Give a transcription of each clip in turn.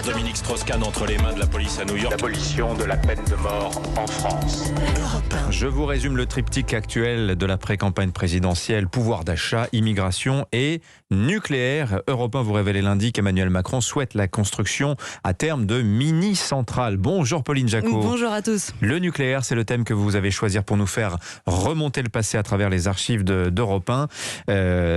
Dominique Strauss-Kahn entre les mains de la police à New York. L'abolition de la peine de mort en France. Je vous résume le triptyque actuel de l'après-campagne présidentielle: pouvoir d'achat, immigration et nucléaire. Europe 1 vous révélait lundi qu'Emmanuel Macron souhaite la construction à terme de mini-centrales. Bonjour Pauline Jacot. Bonjour à tous. Le nucléaire, c'est le thème que vous avez choisi pour nous faire remonter le passé à travers les archives d'Europe 1.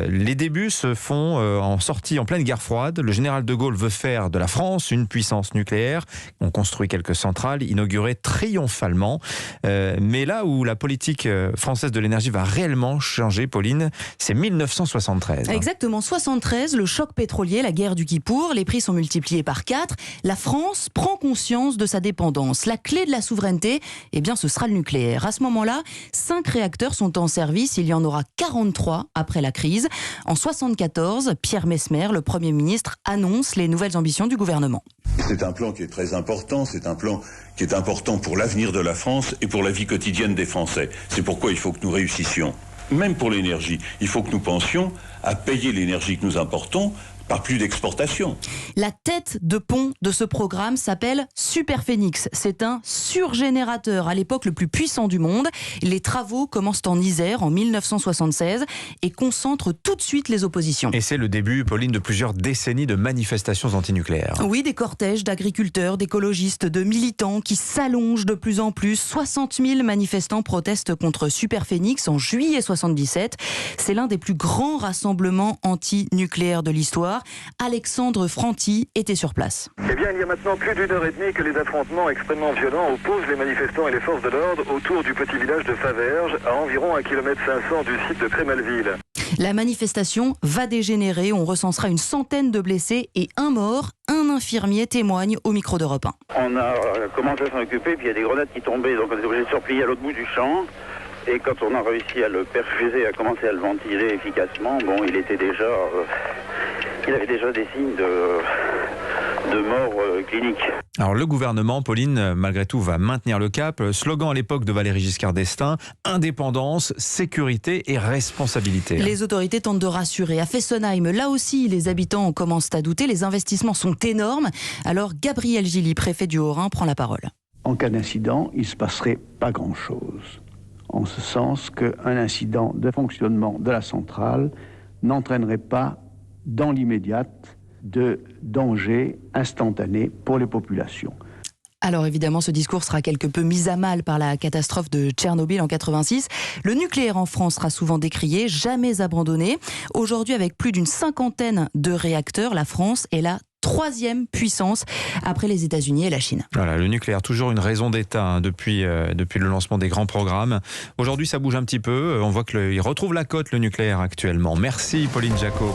Les débuts se font en sortie en pleine guerre froide. Le général de Gaulle veut faire de la France une puissance nucléaire. On construit quelques centrales, inaugurées triomphalement. Mais là où la politique française de l'énergie va réellement changer, Pauline, c'est 1973. Exactement, 73, le choc pétrolier, la guerre du Kippour, les prix sont multipliés par 4. La France prend conscience de sa dépendance. La clé de la souveraineté, eh bien, ce sera le nucléaire. À ce moment-là, 5 réacteurs sont en service. Il y en aura 43 après la crise. En 74, Pierre Messmer, le Premier ministre, annonce les nouvelles ambitions du gouvernement. C'est un plan qui est très important. C'est un plan qui est important pour l'avenir de la France et pour la vie quotidienne des Français. C'est pourquoi il faut que nous réussissions. Même pour l'énergie, il faut que nous pensions à payer l'énergie que nous importons par plus d'exportation. La tête de pont de ce programme s'appelle Superphénix. C'est un surgénérateur, à l'époque le plus puissant du monde. Les travaux commencent en Isère en 1976 et concentrent tout de suite les oppositions. Et c'est le début, Pauline, de plusieurs décennies de manifestations antinucléaires. Oui, des cortèges d'agriculteurs, d'écologistes, de militants qui s'allongent de plus en plus. 60 000 manifestants protestent contre Superphénix en juillet 77. C'est l'un des plus grands rassemblements anti-nucléaires de l'histoire. Alexandre Franti était sur place. Eh bien, il y a maintenant plus d'une heure et demie que les affrontements extrêmement violents opposent les manifestants et les forces de l'ordre autour du petit village de Faverges, à environ 1,5 km du site de Crémalville. La manifestation va dégénérer. On recensera une centaine de blessés et un mort. Un infirmier témoigne au micro d'Europe 1. On a commencé à s'en occuper, puis il y a des grenades qui tombaient, donc on était obligé de se replier à l'autre bout du champ. Et quand on a réussi à le perfuser, à commencer à le ventiler efficacement, bon, il avait déjà des signes de mort clinique. Alors le gouvernement, Pauline, malgré tout, va maintenir le cap. Slogan à l'époque de Valéry Giscard d'Estaing: indépendance, sécurité et responsabilité. Les autorités tentent de rassurer. À Fessenheim, là aussi, les habitants commencent à douter. Les investissements sont énormes. Alors Gabriel Gilly, préfet du Haut-Rhin, prend la parole. En cas d'incident, il ne se passerait pas grand-chose. En ce sens qu'un incident de fonctionnement de la centrale n'entraînerait pas dans l'immédiate de danger instantané pour les populations. Alors évidemment, ce discours sera quelque peu mis à mal par la catastrophe de Tchernobyl en 86. Le nucléaire en France sera souvent décrié, jamais abandonné. Aujourd'hui, avec plus d'une 50aine de réacteurs, la France est la 3e puissance après les États-Unis et la Chine. Voilà, le nucléaire, toujours une raison d'État depuis le lancement des grands programmes. Aujourd'hui, ça bouge un petit peu. On voit qu'il retrouve la cote, le nucléaire, actuellement. Merci Pauline Jacot.